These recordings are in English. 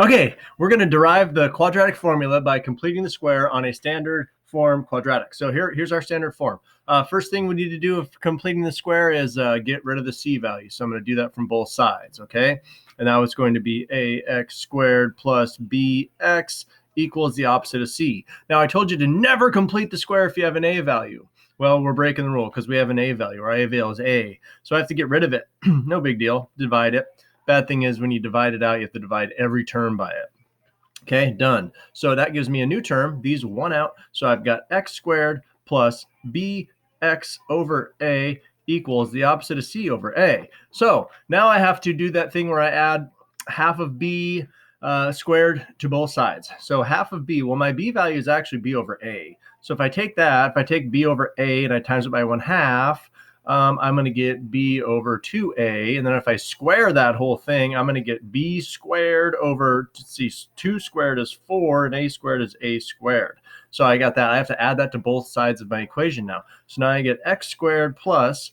Okay, we're going to derive the quadratic formula by completing the square on a standard form quadratic. So here's our standard form. First thing we need to do of completing the square is get rid of the c value. So I'm going to do that from both sides, okay? And now it's going to be ax squared plus bx equals the opposite of c. Now I told you to never complete the square if you have an a value. Well, we're breaking the rule because we have an a value. Our a value is a. So I have to get rid of it. No big deal. Divide it. Bad thing is when you divide it out, you have to divide every term by it. Okay, done. So that gives me a new term. These one out. So I've got x squared plus bx over a equals the opposite of c over a. So now I have to do that thing where I add half of b squared to both sides. So half of b, well, my b value is actually b over a. So if I take that, if I take b over a and I times it by 1/2, I'm going to get b over 2a. And then if I square that whole thing, I'm going to get b squared over, see, 2 squared is 4 and a squared is a squared. So I got that. I have to add that to both sides of my equation now. So now I get x squared plus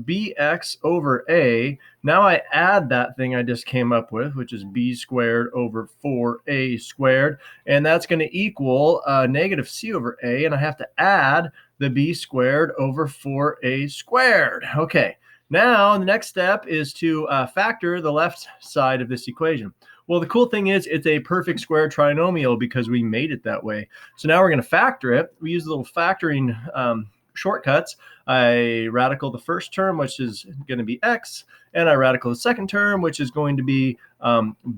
bx over a. Now I add that thing I just came up with, which is b squared over 4a squared. And that's going to equal negative c over a. And I have to add the b squared over 4a squared. Okay, now the next step is to factor the left side of this equation. Well, the cool thing is it's a perfect square trinomial because we made it that way. So now we're going to factor it. We use little factoring shortcuts. I radical the first term, which is going to be x, and I radical the second term, which is going to be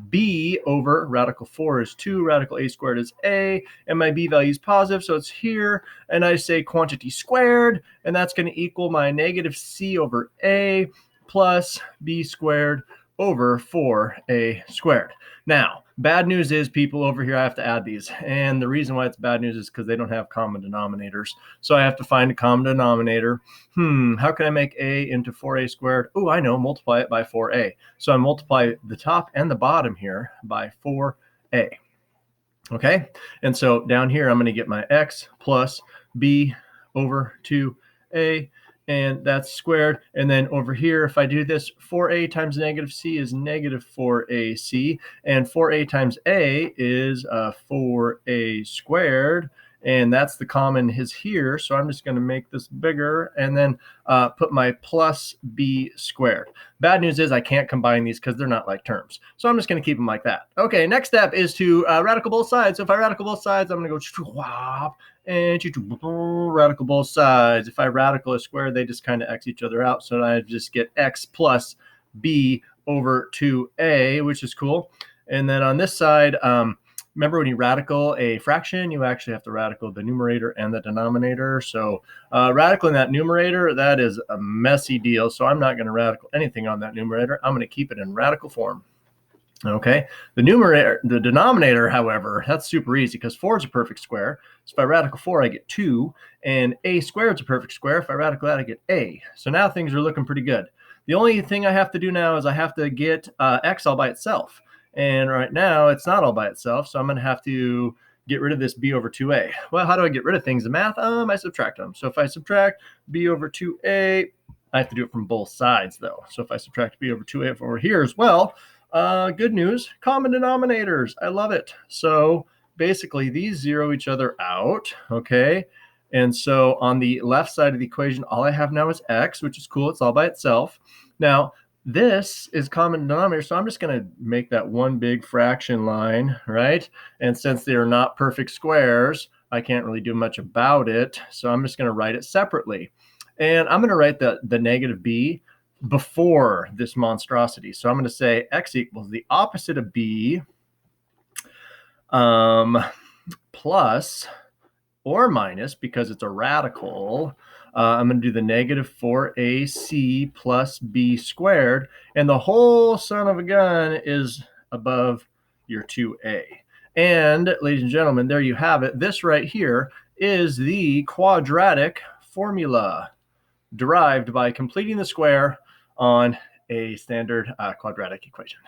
b over radical 4 is 2, radical a squared is a, and my b value is positive, so it's here, and I say quantity squared, and that's going to equal my negative c over a plus b squared over 4a squared. Now, bad news is, people, over here I have to add these. And the reason why it's bad news is because they don't have common denominators. So I have to find a common denominator. How can I make a into 4a squared? Oh, I know, multiply it by 4a. So I multiply the top and the bottom here by 4a. Okay, and so down here I'm going to get my x plus b over 2a, and that's squared. And then over here, if I do this, 4a times negative c is negative 4ac, and 4a times a is 4a squared, and that's the common is here. So I'm just going to make this bigger and then put my plus b squared. Bad news is I can't combine these because they're not like terms. So I'm just going to keep them like that. Okay, next step is to radical both sides. So if I radical both sides, I'm going to go swap and radical both sides. If I radical a square, they just kind of x each other out. So I just get x plus b over 2a, which is cool. And then on this side, remember when you radical a fraction, you actually have to radical the numerator and the denominator. So radicaling that numerator, that is a messy deal. So I'm not going to radical anything on that numerator. I'm going to keep it in radical form. Okay, the denominator, however, that's super easy because 4 is a perfect square. So if I radical 4, I get 2, and a squared is a perfect square. If I radical that, I get a. So now things are looking pretty good. The only thing I have to do now is I have to get x all by itself. And right now, it's not all by itself, so I'm going to have to get rid of this b over 2a. Well, how do I get rid of things in math? I subtract them. So if I subtract b over 2a, I have to do it from both sides, though. So if I subtract b over 2a from over here as well, good news, common denominators. I love it. So basically, these zero each other out, okay? And so on the left side of the equation, all I have now is x, which is cool. It's all by itself. Now, this is common denominator, so I'm just going to make that one big fraction line, right? And since they are not perfect squares, I can't really do much about it. So I'm just going to write it separately. And I'm going to write the negative b before this monstrosity. So I'm going to say x equals the opposite of b plus or minus, because it's a radical, I'm going to do the negative 4ac plus b squared, and the whole son of a gun is above your 2a. And ladies and gentlemen, there you have it. This right here is the quadratic formula derived by completing the square on a standard quadratic equation.